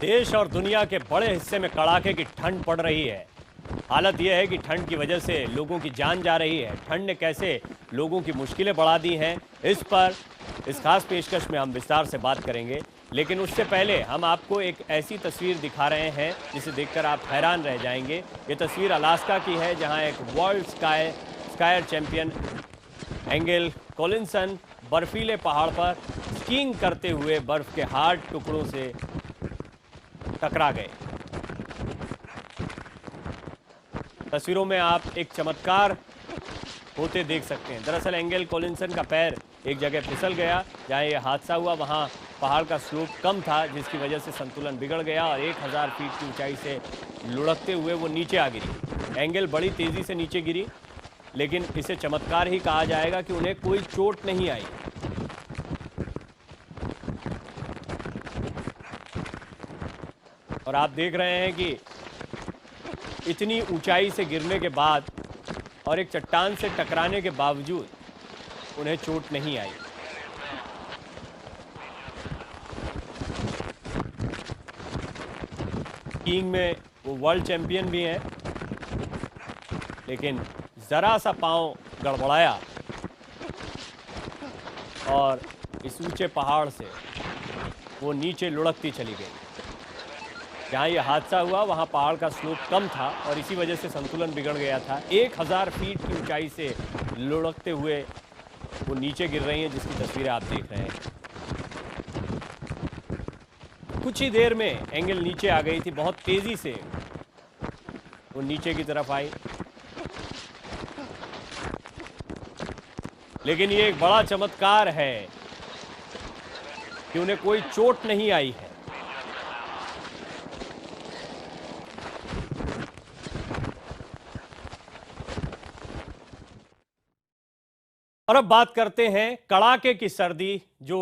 देश और दुनिया के बड़े हिस्से में कड़ाके की ठंड पड़ रही है। हालत यह है कि ठंड की वजह से लोगों की जान जा रही है। ठंड ने कैसे लोगों की मुश्किलें बढ़ा दी हैं, इस पर इस खास पेशकश में हम विस्तार से बात करेंगे। लेकिन उससे पहले हम आपको एक ऐसी तस्वीर दिखा रहे हैं जिसे देखकर आप हैरान रह जाएंगे। ये तस्वीर अलास्का की है, जहां एक वर्ल्ड स्कायर चैंपियन एंगल कोलिंसन बर्फीले पहाड़ पर स्कीइंग करते हुए बर्फ के हार्ड टुकड़ों से टकरा गए। तस्वीरों में आप एक चमत्कार होते देख सकते हैं। दरअसल एंगल कोलिंसन का पैर एक जगह फिसल गया। जहां यह हादसा हुआ वहां पहाड़ का स्लोप कम था, जिसकी वजह से संतुलन बिगड़ गया और 1000 फीट की ऊंचाई से लुढ़कते हुए वो नीचे आ गिरी। एंगल बड़ी तेजी से नीचे गिरी, लेकिन इसे चमत्कार ही कहा जाएगा कि उन्हें कोई चोट नहीं आई। और आप देख रहे हैं कि इतनी ऊंचाई से गिरने के बाद और एक चट्टान से टकराने के बावजूद उन्हें चोट नहीं आई। स्कीइंग में वो वर्ल्ड चैंपियन भी हैं, लेकिन जरा सा पांव गड़बड़ाया और इस ऊंचे पहाड़ से वो नीचे लुढ़कती चली गई। जहां ये हादसा हुआ वहां पहाड़ का स्लोप कम था और इसी वजह से संतुलन बिगड़ गया था। 1000 फीट की ऊंचाई से लुढ़कते हुए वो नीचे गिर रही हैं, जिसकी तस्वीरें आप देख रहे हैं। कुछ ही देर में एंगल नीचे आ गई थी, बहुत तेजी से वो नीचे की तरफ आई। लेकिन ये एक बड़ा चमत्कार है कि उन्हें कोई चोट नहीं आई है। और अब बात करते हैं कड़ाके की सर्दी जो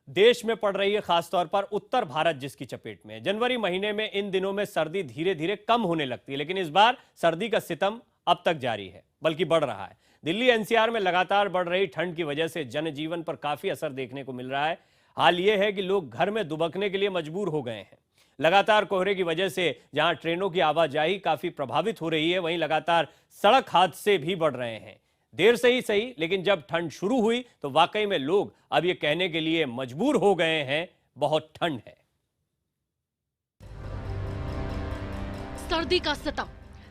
देश में पड़ रही है, खासतौर पर उत्तर भारत जिसकी चपेट में है। जनवरी महीने में इन दिनों में सर्दी धीरे धीरे कम होने लगती है, लेकिन इस बार सर्दी का सितम अब तक जारी है, बल्कि बढ़ रहा है। दिल्ली एनसीआर में लगातार बढ़ रही ठंड की वजह से जनजीवन पर काफी असर देखने को मिल रहा है। हाल यह है कि लोग घर में दुबकने के लिए मजबूर हो गए हैं। लगातार कोहरे की वजह से जहां ट्रेनों की आवाजाही काफी प्रभावित हो रही है, वहीं लगातार सड़क हादसे भी बढ़ रहे हैं। देर से ही सही, लेकिन जब ठंड शुरू हुई तो वाकई में लोग अब ये कहने के लिए मजबूर हो गए हैं, बहुत ठंड है। सर्दी का सितम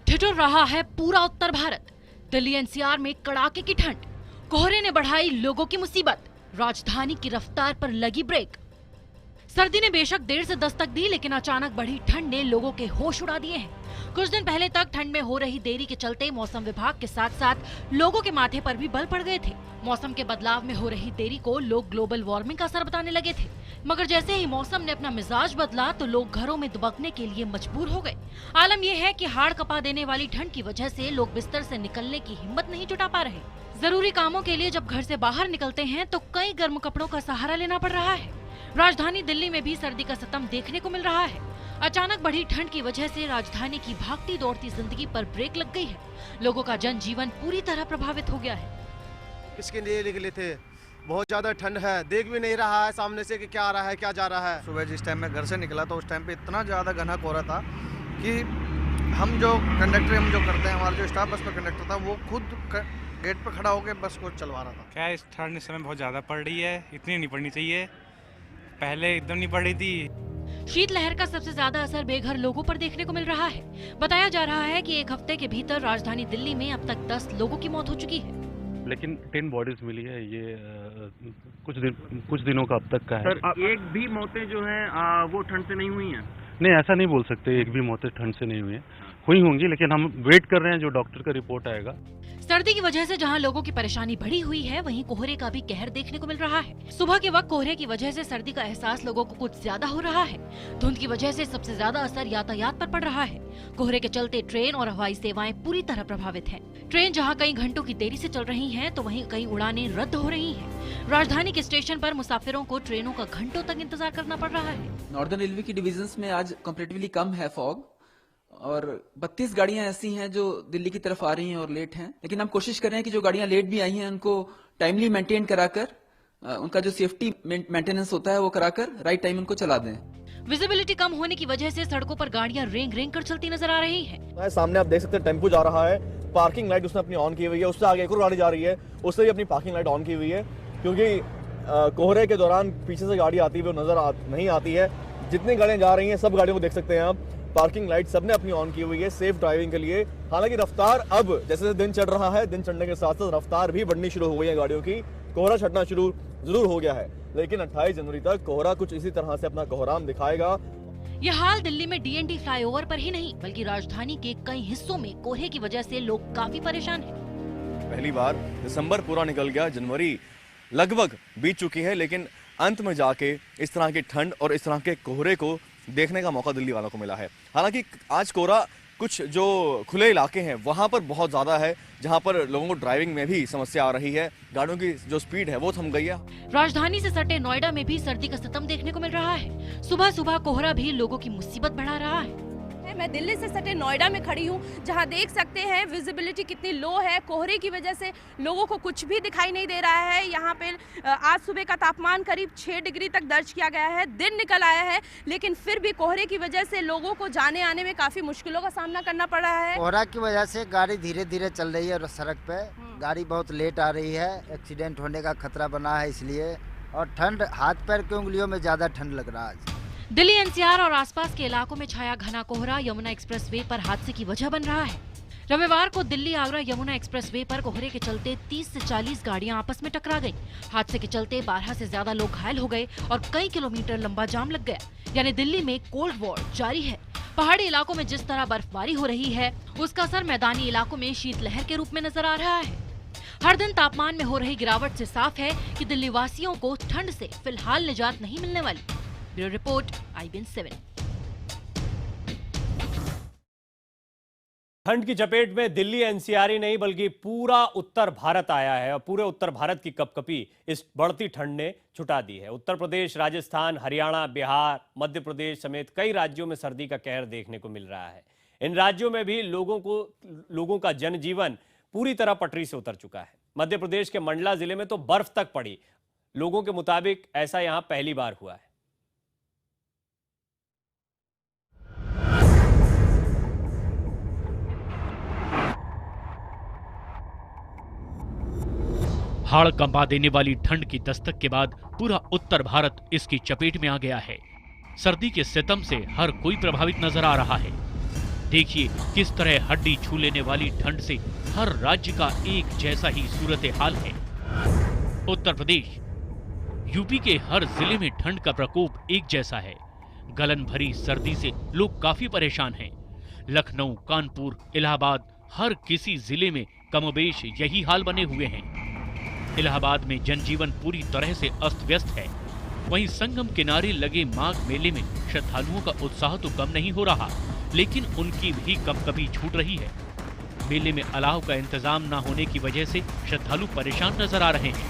ठिठुर रहा है पूरा उत्तर भारत। दिल्ली एनसीआर में कड़ाके की ठंड, कोहरे ने बढ़ाई लोगों की मुसीबत, राजधानी की रफ्तार पर लगी ब्रेक। सर्दी ने बेशक देर से दस्तक दी, लेकिन अचानक बढ़ी ठंड ने लोगों के होश उड़ा दिए हैं। कुछ दिन पहले तक ठंड में हो रही देरी के चलते मौसम विभाग के साथ साथ लोगों के माथे पर भी बल पड़ गए थे। मौसम के बदलाव में हो रही देरी को लोग ग्लोबल वार्मिंग का असर बताने लगे थे, मगर जैसे ही मौसम ने अपना मिजाज बदला तो लोग घरों में दुबकने के लिए मजबूर हो गए। आलम यह है कि हाड़ कपा देने वाली ठंड की वजह से लोग बिस्तर से निकलने की हिम्मत नहीं जुटा पा रहे। जरूरी कामों के लिए जब घर से बाहर निकलते हैं तो कई गर्म कपड़ों का सहारा लेना पड़ रहा है। राजधानी दिल्ली में भी सर्दी का सितम देखने को मिल रहा है। अचानक बढ़ी ठंड की वजह से राजधानी की भागती दौड़ती जिंदगी पर ब्रेक लग गई है। लोगों का जनजीवन पूरी तरह प्रभावित हो गया है। किसके लिए निकले थे? बहुत ज्यादा ठंड है, देख भी नहीं रहा है सामने से कि क्या आ रहा है क्या जा रहा है। सुबह जिस टाइम मैं घर से निकला तो उस टाइम पे इतना ज़्यादा घना कोहरा था कि हम जो करते हैं, हमारा जो स्टाफ बस में कंडक्टर था, वो खुद गेट पे खड़ा होकर बस को चलवा रहा था। क्या इस ठंड इस समय बहुत ज़्यादा पड़ रही है, इतनी नहीं पड़नी चाहिए, पहले एकदम नहीं पड़ रही थी। शीतलहर का सबसे ज्यादा असर बेघर लोगों पर देखने को मिल रहा है। बताया जा रहा है कि एक हफ्ते के भीतर राजधानी दिल्ली में अब तक 10 लोगों की मौत हो चुकी है। लेकिन 10 बॉडीज मिली है। ये कुछ दिनों का अब तक का है। सर, एक भी मौतें जो हैं वो ठंड से नहीं हुई हैं? नहीं, ऐसा नहीं बोल सकते एक भी मौतें ठंड से नहीं हुई है, हुई होंगी, लेकिन हम वेट कर रहे हैं जो डॉक्टर का रिपोर्ट आएगा। सर्दी की वजह से जहां लोगों की परेशानी बढ़ी हुई है, वहीं कोहरे का भी कहर देखने को मिल रहा है। सुबह के वक्त कोहरे की वजह से सर्दी का एहसास लोगों को कुछ ज्यादा हो रहा है। धुंध की वजह से सबसे ज्यादा असर यातायात पर पड़ रहा है। कोहरे के चलते ट्रेन और हवाई सेवाएं पूरी तरह प्रभावित हैं। ट्रेन जहां कई घंटों की देरी से चल रही हैं, तो वहीं कई उड़ानें रद्द हो रही हैं। राजधानी के स्टेशन पर मुसाफिरों को ट्रेनों का घंटों तक इंतजार करना पड़ रहा है। नॉर्दर्न रेलवे की डिविजन्स में आज कंपैरेटिवली कम है फॉग, और 32 गाड़ियां ऐसी हैं जो दिल्ली की तरफ आ रही हैं और लेट हैं। लेकिन हम कोशिश कर रहे हैं कि जो गाड़ियां लेट भी आई हैं उनको टाइमली मेंटेन कराकर, उनका जो सेफ्टी मेंटेनेंस होता है वो कराकर राइट टाइम उनको चला दें। विजिबिलिटी कम होने की वजह से सड़कों पर गाड़ियां रेंग रेंग कर चलती नजर आ रही हैं। सामने आप देख सकते हैं टेम्पो जा रहा है, पार्किंग लाइट उसने अपनी ऑन की हुई है, उससे आगे एक और गाड़ी जा रही है, उससे भी अपनी पार्किंग लाइट ऑन की हुई है, क्योंकि कोहरे के दौरान पीछे से गाड़ी आती हुई नहीं आती है। जितनी गाड़ियां जा रही हैं सब गाड़ियों को देख सकते हैं आप, पार्किंग लाइट सबने अपनी ऑन की हुई है सेफ ड्राइविंग के लिए। हालांकि रफ्तार अब जैसे जैसे दिन चढ़ रहा है, दिन चढ़ने के साथ साथ रफ्तार भी बढ़नी शुरू हो गई है गाड़ियों की, कोहरा छटना शुरू जरूर हो गया है, लेकिन 28 जनवरी तक कोहरा कुछ इसी तरह से अपना कोहराम दिखाएगा। यह हाल दिल्ली में डीएनडी फ्लाईओवर पर ही नहीं बल्कि राजधानी के कई हिस्सों में कोहरे की वजह से लोग काफी परेशान हैं। पहली बार दिसंबर पूरा निकल गया, जनवरी लगभग बीत चुकी है, लेकिन अंत में जाके इस तरह की ठंड और इस तरह के कोहरे को देखने का मौका दिल्ली वालों को मिला है। हालांकि आज कोहरा कुछ जो खुले इलाके हैं वहां पर बहुत ज्यादा है, जहां पर लोगों को ड्राइविंग में भी समस्या आ रही है, गाड़ियों की जो स्पीड है वो थम गई है। राजधानी से सटे नोएडा में भी सर्दी का सितम देखने को मिल रहा है। सुबह सुबह कोहरा भी लोगों की मुसीबत बढ़ा रहा है। मैं दिल्ली से सटे नोएडा में खड़ी हूँ, जहाँ देख सकते हैं विजिबिलिटी कितनी लो है। कोहरे की वजह से लोगों को कुछ भी दिखाई नहीं दे रहा है। यहाँ पे आज सुबह का तापमान करीब 6 डिग्री तक दर्ज किया गया है। दिन निकल आया है, लेकिन फिर भी कोहरे की वजह से लोगों को जाने आने में काफी मुश्किलों का सामना करना पड़ रहा है। कोहरा की वजह से गाड़ी धीरे धीरे चल रही है और सड़क पे गाड़ी बहुत लेट आ रही है, एक्सीडेंट होने का खतरा बना है इसलिए, और ठंड हाथ पैर की उंगलियों में ज्यादा ठंड लग रहा है। दिल्ली एनसीआर और आसपास के इलाकों में छाया घना कोहरा यमुना एक्सप्रेसवे पर हादसे की वजह बन रहा है। रविवार को दिल्ली आगरा यमुना एक्सप्रेसवे पर कोहरे के चलते 30 से 40 गाड़ियां आपस में टकरा गईं। हादसे के चलते 12 से ज्यादा लोग घायल हो गए और कई किलोमीटर लंबा जाम लग गया। यानी दिल्ली में कोल्ड वॉर जारी है। पहाड़ी इलाकों में जिस तरह बर्फबारी हो रही है, उसका असर मैदानी इलाकों में शीतलहर के रूप में नजर आ रहा है। हर दिन तापमान में हो रही गिरावट से साफ है कि दिल्ली वासियों को ठंड से फिलहाल निजात नहीं मिलने वाली। Bureau report, IBN 7। ठंड की चपेट में दिल्ली एनसीआर ही नहीं बल्कि पूरा उत्तर भारत आया है और पूरे उत्तर भारत की कपकपी इस बढ़ती ठंड ने छुटा दी है। उत्तर प्रदेश, राजस्थान, हरियाणा, बिहार, मध्य प्रदेश समेत कई राज्यों में सर्दी का कहर देखने को मिल रहा है। इन राज्यों में भी लोगों का जनजीवन पूरी तरह पटरी से उतर चुका है। मध्य प्रदेश के मंडला जिले में तो बर्फ तक पड़ी। लोगों के मुताबिक ऐसा यहां पहली बार हुआ है। हाड़ कंपा देने वाली ठंड की दस्तक के बाद पूरा उत्तर भारत इसकी चपेट में आ गया है। सर्दी के सितम से हर कोई प्रभावित नजर आ रहा है। देखिए किस तरह हड्डी छू लेने वाली ठंड से हर राज्य का एक जैसा ही सूरत हाल है। उत्तर प्रदेश, यूपी के हर जिले में ठंड का प्रकोप एक जैसा है। गलन भरी सर्दी से लोग काफी परेशान हैं। लखनऊ, कानपुर, इलाहाबाद, हर किसी जिले में कमोबेश यही हाल बने हुए हैं। इलाहाबाद में जनजीवन पूरी तरह से अस्त व्यस्त है। वहीं संगम किनारे लगे माघ मेले में श्रद्धालुओं का उत्साह तो कम नहीं हो रहा, लेकिन उनकी भी कभी छूट रही है। मेले में अलाव का इंतजाम न होने की वजह से श्रद्धालु परेशान नजर आ रहे हैं।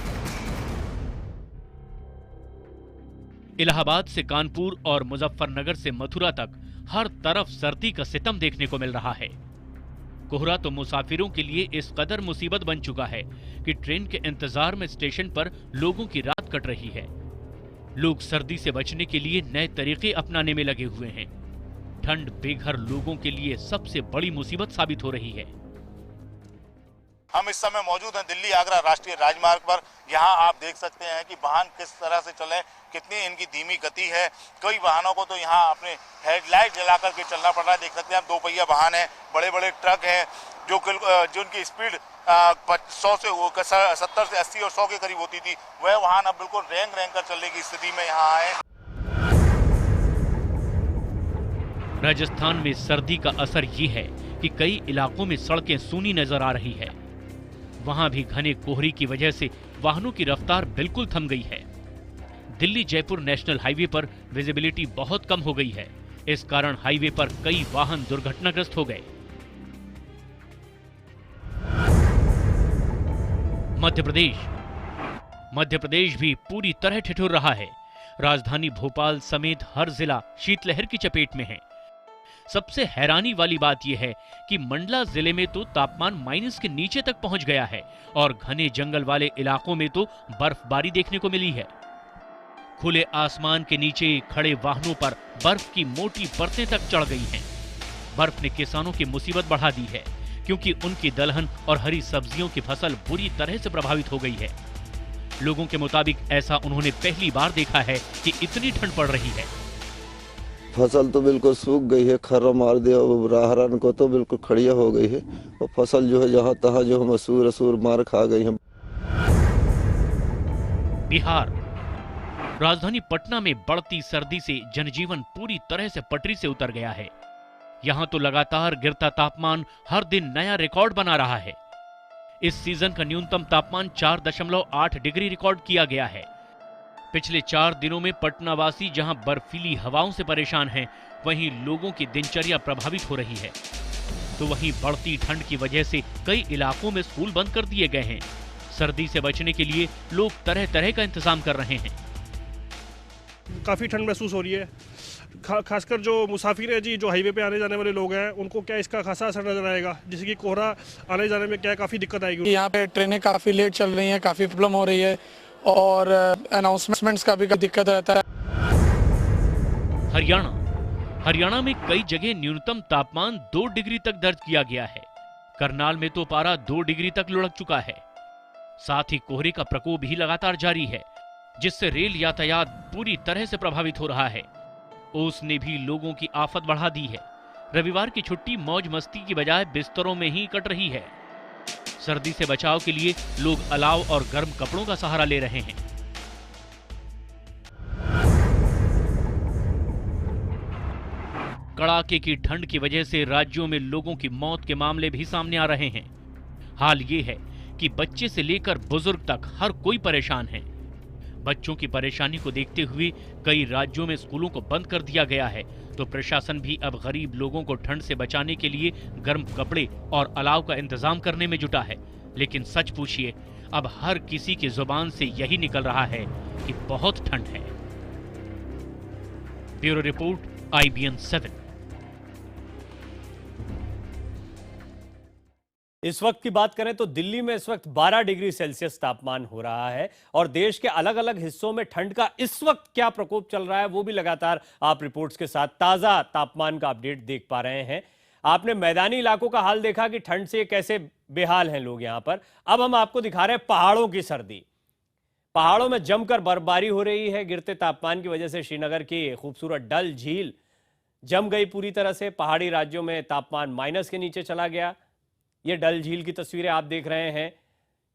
इलाहाबाद से कानपुर और मुजफ्फरनगर से मथुरा तक हर तरफ सर्दी का सितम देखने को मिल रहा है। कोहरा तो मुसाफिरों के लिए इस कदर मुसीबत बन चुका है कि ट्रेन के इंतजार में स्टेशन पर लोगों की रात कट रही है। लोग सर्दी से बचने के लिए नए तरीके अपनाने में लगे हुए हैं। ठंड बेघर लोगों के लिए सबसे बड़ी मुसीबत साबित हो रही है। हम इस समय मौजूद हैं दिल्ली आगरा राष्ट्रीय राजमार्ग पर। यहाँ आप देख सकते हैं कि वाहन किस तरह से चले, कितनी इनकी धीमी गति है। कई वाहनों को तो यहाँ अपने हेडलाइट जला करके चलना पड़ रहा है। देख सकते हैं आप, 2 पहिया वाहन है, बड़े बड़े ट्रक हैं जिनकी स्पीड 100 से 70 से 80 और 100 के करीब होती थी, वह वाहन अब बिल्कुल रेंग रेंग कर चलने की स्थिति में यहाँ आए। राजस्थान में सर्दी का असर ये है कि कई इलाकों में सड़कें सूनी नजर आ रही है। वहां भी घने कोहरे की वजह से वाहनों की रफ्तार बिल्कुल थम गई है। दिल्ली जयपुर नेशनल हाईवे पर विजिबिलिटी बहुत कम हो गई है। इस कारण हाईवे पर कई वाहन दुर्घटनाग्रस्त हो गए। मध्य प्रदेश भी पूरी तरह ठिठुर रहा है। राजधानी भोपाल समेत हर जिला शीतलहर की चपेट में है। सबसे हैरानी वाली बात यह है कि मंडला जिले में तो तापमान माइनस के नीचे तक पहुंच गया है और घने जंगल वाले इलाकों में तो बर्फबारी देखने को मिली है। खुले आसमान के नीचे खड़े वाहनों पर बर्फ की मोटी परतें तक चढ़ गई हैं। बर्फ ने किसानों की मुसीबत बढ़ा दी है, क्योंकि उनकी दलहन और हरी सब्जियों की फसल बुरी तरह से प्रभावित हो गई है। लोगों के मुताबिक ऐसा उन्होंने पहली बार देखा है कि इतनी ठंड पड़ रही है। फसल तो बिल्कुल सूख गई है, खर्रा मार दिया, राहरान को तो बिल्कुल खड़िया हो गई है और फसल जो है जहाँ तहाँ जो मसूर मार खा गई है। बिहार राजधानी पटना में बढ़ती सर्दी से जनजीवन पूरी तरह से पटरी से उतर गया है। यहां तो लगातार गिरता तापमान हर दिन नया रिकॉर्ड बना रहा है। इस सीजन का न्यूनतम तापमान 4.8 डिग्री रिकॉर्ड किया गया है। पिछले 4 दिनों में पटना वासी जहां बर्फीली हवाओं से परेशान हैं, वहीं लोगों की दिनचर्या प्रभावित हो रही है। तो वहीं बढ़ती ठंड की वजह से कई इलाकों में स्कूल बंद कर दिए गए हैं। सर्दी से बचने के लिए लोग तरह तरह का इंतजाम कर रहे हैं। काफ़ी ठंड महसूस हो रही है, खासकर जो मुसाफिर है जी, जो हाईवे पे आने जाने वाले लोग हैं, उनको क्या इसका खासा असर नजर आएगा, जैसे कि कोहरा आने जाने में क्या काफ़ी दिक्कत आएगी। यहाँ पे ट्रेनें काफ़ी लेट चल रही हैं, काफ़ी प्रॉब्लम हो रही है और अनाउंसमेंट्स का भी दिक्कत रहता है। हरियाणा में कई जगह न्यूनतम तापमान 2 डिग्री तक दर्ज किया गया है। करनाल में तो पारा 2 डिग्री तक लुढ़क चुका है। साथ ही कोहरे का प्रकोप भी लगातार जारी है, जिससे रेल यातायात पूरी तरह से प्रभावित हो रहा है। ओस ने भी लोगों की आफत बढ़ा दी है। रविवार की छुट्टी मौज मस्ती की बजाय बिस्तरों में ही कट रही है। सर्दी से बचाव के लिए लोग अलाव और गर्म कपड़ों का सहारा ले रहे हैं। कड़ाके की ठंड की वजह से राज्यों में लोगों की मौत के मामले भी सामने आ रहे हैं। हाल ये है कि बच्चे से लेकर बुजुर्ग तक हर कोई परेशान है। बच्चों की परेशानी को देखते हुए कई राज्यों में स्कूलों को बंद कर दिया गया है, तो प्रशासन भी अब गरीब लोगों को ठंड से बचाने के लिए गर्म कपड़े और अलाव का इंतजाम करने में जुटा है। लेकिन सच पूछिए, अब हर किसी की जुबान से यही निकल रहा है कि बहुत ठंड है। Bureau report, IBN 7। इस वक्त की बात करें तो दिल्ली में इस वक्त 12 डिग्री सेल्सियस तापमान हो रहा है और देश के अलग अलग हिस्सों में ठंड का इस वक्त क्या प्रकोप चल रहा है वो भी लगातार आप रिपोर्ट्स के साथ ताजा तापमान का अपडेट देख पा रहे हैं। आपने मैदानी इलाकों का हाल देखा कि ठंड से कैसे बेहाल हैं लोग यहां पर। अब हम आपको दिखा रहे हैं पहाड़ों की सर्दी। पहाड़ों में जमकर बर्फबारी हो रही है। गिरते तापमान की वजह से श्रीनगर की खूबसूरत डल झील जम गई पूरी तरह से। पहाड़ी राज्यों में तापमान माइनस के नीचे चला गया। ये डल झील की तस्वीरें आप देख रहे हैं।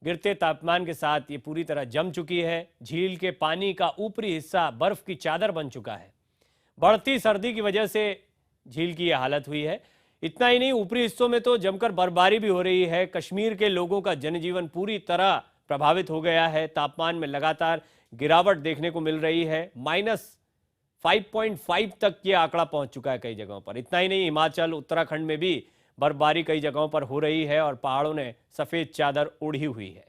गिरते तापमान के साथ ये पूरी तरह जम चुकी है। झील के पानी का ऊपरी हिस्सा बर्फ की चादर बन चुका है। बढ़ती सर्दी की वजह से झील की यह हालत हुई है। इतना ही नहीं, ऊपरी हिस्सों में तो जमकर बर्फबारी भी हो रही है। कश्मीर के लोगों का जनजीवन पूरी तरह प्रभावित हो गया है। तापमान में लगातार गिरावट देखने को मिल रही है। -5.5 तक ये आंकड़ा पहुंच चुका है कई जगहों पर। इतना ही नहीं, हिमाचल, उत्तराखंड में भी बर्फबारी कई जगहों पर हो रही है और पहाड़ों ने सफेद चादर ओढ़ी हुई है।